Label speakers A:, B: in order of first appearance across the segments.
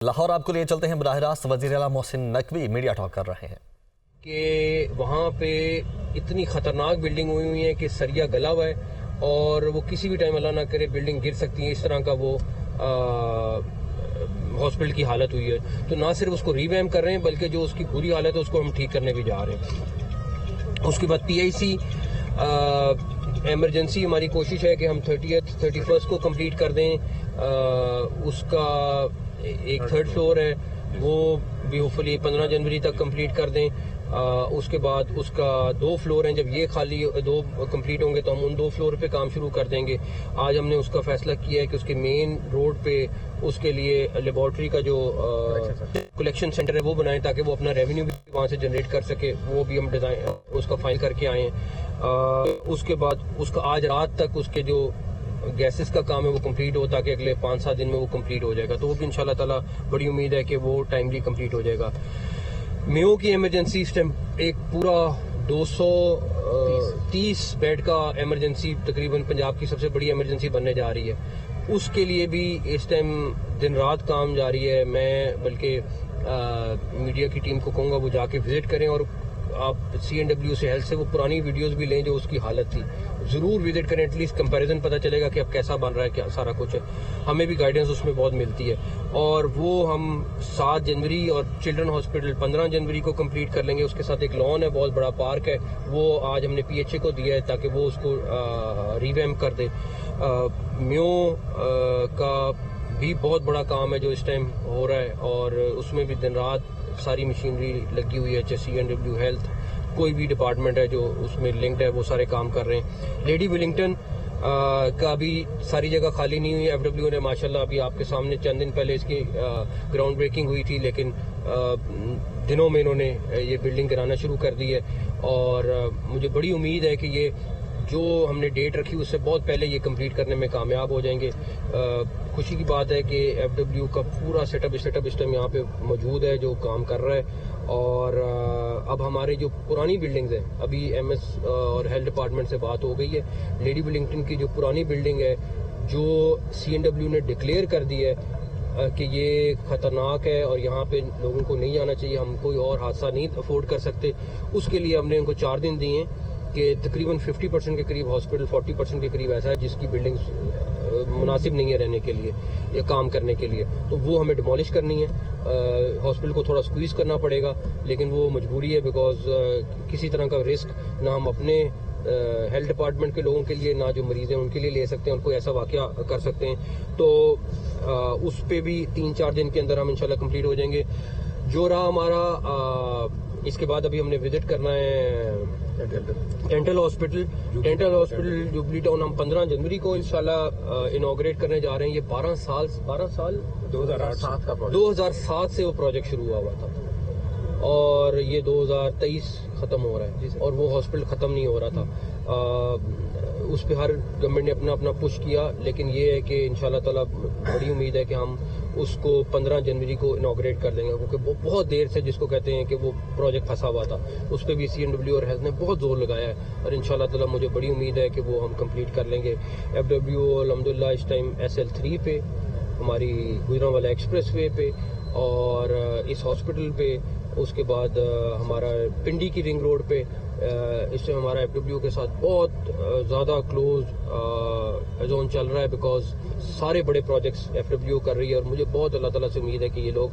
A: لاہور آپ کو لیے چلتے ہیں براہ راست. وزیر اعلیٰ محسن نقوی میڈیا ٹاک کر رہے ہیں
B: کہ وہاں پہ اتنی خطرناک بلڈنگ ہوئی ہے کہ سریا گلا ہوا ہے اور وہ کسی بھی ٹائم اللہ نہ کرے بلڈنگ گر سکتی ہے. اس طرح کا وہ ہاسپٹل کی حالت ہوئی ہے. تو نہ صرف اس کو ریویمپ کر رہے ہیں بلکہ جو اس کی بری حالت ہے اس کو ہم ٹھیک کرنے بھی جا رہے ہیں. اس کے بعد PIC ایمرجنسی ہماری کوشش ہے کہ ہم 31 کو کمپلیٹ کر دیں. اس کا ایک 3rd فلور ہے وہ بھی ہوپفلی 15 جنوری تک کمپلیٹ کر دیں. اس کے بعد اس کا 2 فلور ہیں. جب یہ خالی 2 کمپلیٹ ہوں گے تو ہم ان 2 فلور پہ کام شروع کر دیں گے. آج ہم نے اس کا فیصلہ کیا ہے کہ اس کے مین روڈ پہ اس کے لیے لیبارٹری کا جو کلیکشن سینٹر ہے وہ بنائیں تاکہ وہ اپنا ریونیو بھی وہاں سے جنریٹ کر سکے. وہ بھی ہم ڈیزائن اس کا فائل کر کے آئے ہیں. اس کے بعد اس کا آج رات تک اس کے جو گیسز کا کام ہے وہ کمپلیٹ ہو تاکہ اگلے 5-7 دن میں وہ کمپلیٹ ہو جائے گا. تو وہ بھی انشاءاللہ تعالیٰ بڑی امید ہے کہ وہ ٹائملی کمپلیٹ ہو جائے گا. میو کی ایمرجنسی اس ٹائم ایک پورا 230 بیڈ کا ایمرجنسی تقریباً پنجاب کی سب سے بڑی ایمرجنسی بننے جا رہی ہے. اس کے لیے بھی اس ٹائم دن رات کام جاری ہے. میں بلکہ میڈیا کی ٹیم کو کہوں گا وہ جا کے وزٹ کریں اور آپ CNW سے ہیلتھ سے وہ پرانی ویڈیوز بھی لیں جو اس کی حالت تھی. ضرور وزٹ کریں. ایٹ لیسٹ کمپیریزن پتہ چلے گا کہ اب کیسا بن رہا ہے, کیا سارا کچھ ہے. ہمیں بھی گائیڈنس اس میں بہت ملتی ہے. اور وہ ہم 7 جنوری اور چلڈرن ہاسپٹل 15 جنوری کو کمپلیٹ کر لیں گے. اس کے ساتھ ایک لان ہے, بہت بڑا پارک ہے, وہ آج ہم نے PHA کو دیا ہے تاکہ وہ اس کو ریویمپ کر دے. میو کا بھی بہت بڑا کام ہے جو اس ٹائم ہو رہا ہے اور اس میں بھی دن رات ساری مشینری لگی ہوئی ہے. CNW ہیلتھ کوئی بھی ڈپارٹمنٹ ہے جو اس میں لنکڈ ہے وہ سارے کام کر رہے ہیں. لیڈی ولنگٹن کا بھی ساری جگہ خالی نہیں ہوئی. FW نے ماشاءاللہ ابھی آپ کے سامنے چند دن پہلے اس کی گراؤنڈ بریکنگ ہوئی تھی لیکن دنوں میں انہوں نے یہ بلڈنگ گرانا شروع کر دی ہے. اور مجھے بڑی امید ہے کہ یہ جو ہم نے ڈیٹ رکھی اس سے بہت پہلے یہ کمپلیٹ کرنے میں کامیاب ہو جائیں گے. خوشی کی بات ہے کہ FW کا پورا سیٹ اپ اس ٹائم یہاں پہ موجود ہے جو کام کر رہا ہے. اور اب ہمارے جو پرانی بلڈنگز ہیں ابھی MS اور ہیلتھ ڈپارٹمنٹ سے بات ہو گئی ہے. لیڈی ولنگٹن کی جو پرانی بلڈنگ ہے جو CNW نے ڈکلیئر کر دی ہے کہ یہ خطرناک ہے اور یہاں پہ لوگوں کو نہیں آنا چاہیے, ہم کوئی اور حادثہ نہیں افورڈ کر سکتے. اس کے لیے ہم نے ان کو 4 دن دیے ہیں کہ تقریباً 50% کے قریب ہاسپٹل 40% کے قریب ایسا ہے جس کی بلڈنگ مناسب نہیں ہے رہنے کے لیے یا کام کرنے کے لیے. تو وہ ہمیں ڈیمالش کرنی ہے. ہاسپٹل کو تھوڑا سکویز کرنا پڑے گا لیکن وہ مجبوری ہے بیکاز کسی طرح کا رسک نہ ہم اپنے ہیلتھ ڈپارٹمنٹ کے لوگوں کے لیے نہ جو مریض ہیں ان کے لیے لے سکتے ہیں اور کوئی ایسا واقعہ کر سکتے ہیں. تو اس پہ بھی 3-4 دن کے اندر ہم انشاءاللہ کمپلیٹ ہو جائیں گے. جو رہا ہمارا اس کے بعد ابھی ہم نے وزٹ کرنا ہے dental hospital. Dental hospital jubilee town ہم 15 جنوری کو انشاءاللہ انوگریٹ کرنے جا رہے ہیں. یہ 12 سال 2007 سے وہ پروجیکٹ شروع ہوا تھا اور یہ 2023 ختم ہو رہا ہے اور وہ ہاسپٹل ختم نہیں ہو رہا تھا. اس پہ ہر گورنمنٹ نے اپنا اپنا پش کیا لیکن یہ ہے کہ انشاءاللہ تعالیٰ بڑی امید ہے کہ ہم اس کو 15 جنوری کو انوگریٹ کر دیں گے کیونکہ وہ بہت دیر سے جس کو کہتے ہیں کہ وہ پروجیکٹ پھنسا ہوا تھا اس پہ بھی CNW اور ہیلتھ نے بہت زور لگایا ہے اور انشاءاللہ تعالیٰ مجھے بڑی امید ہے کہ وہ ہم کمپلیٹ کر لیں گے. FW الحمدللہ اس ٹائم SL3 پہ ہماری گجرانوالہ ایکسپریس وے پہ اور اس ہاسپٹل پہ, اس کے بعد ہمارا پنڈی کی رنگ روڈ پہ اس سے ہمارا FW کے ساتھ بہت زیادہ کلوز زون چل رہا ہے بیکاز سارے بڑے پروجیکٹس FW کر رہی ہے اور مجھے بہت اللہ تعالیٰ سے امید ہے کہ یہ لوگ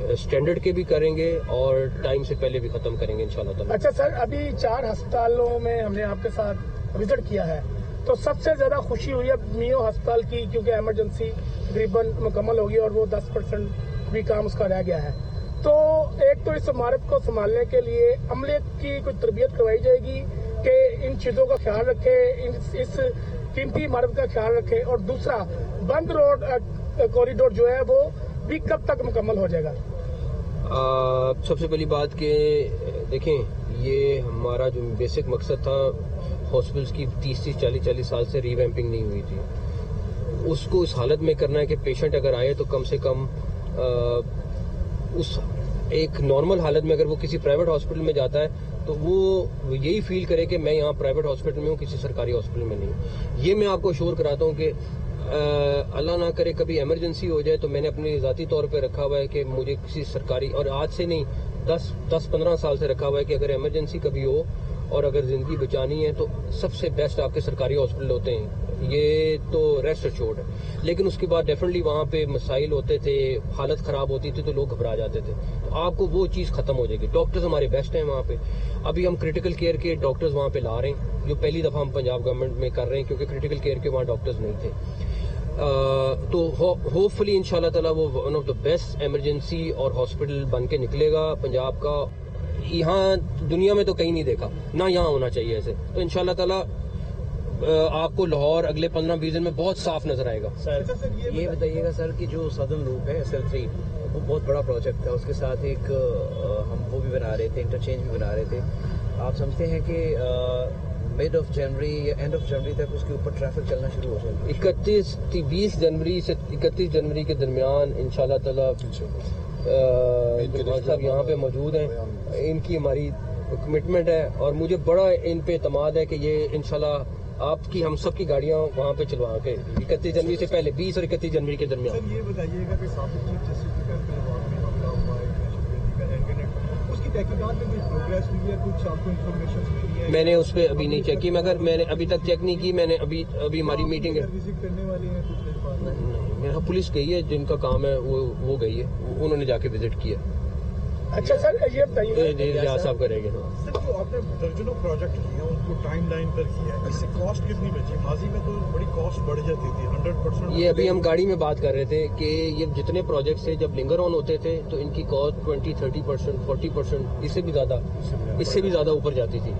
B: اسٹینڈرڈ کے بھی کریں گے اور ٹائم سے پہلے بھی ختم کریں گے انشاءاللہ تعالیٰ.
C: اچھا سر, ابھی 4 ہسپتالوں میں ہم نے آپ کے ساتھ وزٹ کیا ہے تو سب سے زیادہ خوشی ہوئی ہے میو ہسپتال کی کیونکہ ایمرجنسی تقریباً مکمل ہوگی اور وہ 10% بھی کام اس کا رہ گیا ہے. تو ایک تو اس عمارت کو سنبھالنے کے لیے عملے کی کوئی تربیت کروائی جائے گی کہ ان چیزوں کا خیال رکھے, اس قیمتی عمارت کا خیال رکھے, اور دوسرا بند روڈ کوریڈور جو ہے وہ بھی کب تک مکمل ہو جائے گا؟
B: سب سے پہلی بات کہ دیکھیں یہ ہمارا جو بیسک مقصد تھا ہاسپٹلس کی 30-40 سال سے ریویمپنگ نہیں ہوئی تھی, اس کو اس حالت میں کرنا ہے کہ پیشنٹ اگر آئے تو کم سے کم اس ایک نارمل حالت میں اگر وہ کسی پرائیویٹ ہاسپٹل میں جاتا ہے تو وہ یہی فیل کرے کہ میں یہاں پرائیویٹ ہاسپٹل میں ہوں, کسی سرکاری ہاسپٹل میں نہیں ہوں. یہ میں آپ کو شور کراتا ہوں کہ اللہ نہ کرے کبھی ایمرجنسی ہو جائے تو میں نے اپنے ذاتی طور پہ رکھا ہوا ہے کہ مجھے کسی سرکاری، اور آج سے نہیں 10-15 سال سے رکھا ہوا ہے کہ اگر ایمرجنسی کبھی ہو اور اگر زندگی بچانی ہے تو سب سے بیسٹ آپ کے سرکاری ہاسپٹل ہوتے ہیں، یہ تو ریسٹ ایشورڈ ہے. لیکن اس کے بعد ڈیفینیٹلی وہاں پہ مسائل ہوتے تھے، حالت خراب ہوتی تھی تو لوگ گھبرا جاتے تھے. تو آپ کو وہ چیز ختم ہو جائے گی. ڈاکٹرز ہمارے بیسٹ ہیں وہاں پہ. ابھی ہم کریٹیکل کیئر کے ڈاکٹرز وہاں پہ لا رہے ہیں، جو پہلی دفعہ ہم پنجاب گورنمنٹ میں کر رہے ہیں کیونکہ کریٹیکل کیئر کے وہاں ڈاکٹرز نہیں تھے. تو ہوپ فلی ان شاء اللہ تعالیٰ وہ one of the best emergency اور ہاسپٹل بن کے نکلے گا پنجاب کا. یہاں دنیا میں تو کہیں نہیں دیکھا، نہ یہاں ہونا چاہیے ایسے. تو ان شاء اللہ تعالیٰ آپ کو لاہور اگلے 15-20 دن میں بہت صاف نظر آئے گا.
D: سر یہ بتائیے گا سر کہ جو سدرن لوپ ہے SL3 وہ بہت بڑا پروجیکٹ تھا، اس کے ساتھ ایک ہم وہ بھی بنا رہے تھے، انٹرچینج بھی بنا رہے تھے. آپ سمجھتے ہیں کہ مڈ آف جنوری یا اینڈ آف جنوری تک اس کے اوپر ٹریفک چلنا شروع ہو جائے گا؟
B: 20 جنوری سے 31 جنوری کے درمیان ان شاء اللہ تعالیٰ صاحب یہاں پہ موجود ہیں. ان کی ہماری کمٹمنٹ ہے اور مجھے بڑا ان پہ اعتماد ہے کہ یہ انشاءاللہ آپ کی ہم سب کی گاڑیاں وہاں پہ چلوا کے 31 جنوری سے پہلے 20 اور 31 جنوری کے درمیان.
E: سر یہ بتائیے گا کہ سابق چیف جسٹس کے گھر پہ بعد میں حملہ ہوا ہے، اس کی تحقیقات میں کوئی پروگریس ہوئی ہے؟ کچھ آپ کو انفارمیشن ملی ہے؟
B: میں نے اس پہ ابھی نہیں چیک کی، مگر میں نے ابھی تک چیک نہیں کی. میں نے ابھی ہماری میٹنگ ہے،
E: وزٹ کرنے والے ہیں کچھ
B: میرا پولیس گئی ہے، جن کا کام ہے وہ گئی ہے، انہوں نے جا کے وزٹ کیا.
C: اچھا سر یہ بتائیے
B: ریاض صاحب کریں گے.
E: سر جو آپ نے درجنوں پروجیکٹ کیے ہیں ان کو ٹائم لائن پر کیا ہے، اس سے کاسٹ کتنی بچی؟ ماضی میں تو بڑی کاسٹ بڑھ جاتی تھی 100%.
B: یہ ابھی ہم گاڑی میں بات کر رہے تھے کہ یہ جتنے پروجیکٹس تھے جب لنگر آن ہوتے تھے تو ان کی کاسٹ 20-30%, 40%، اس سے بھی زیادہ اوپر جاتی تھی.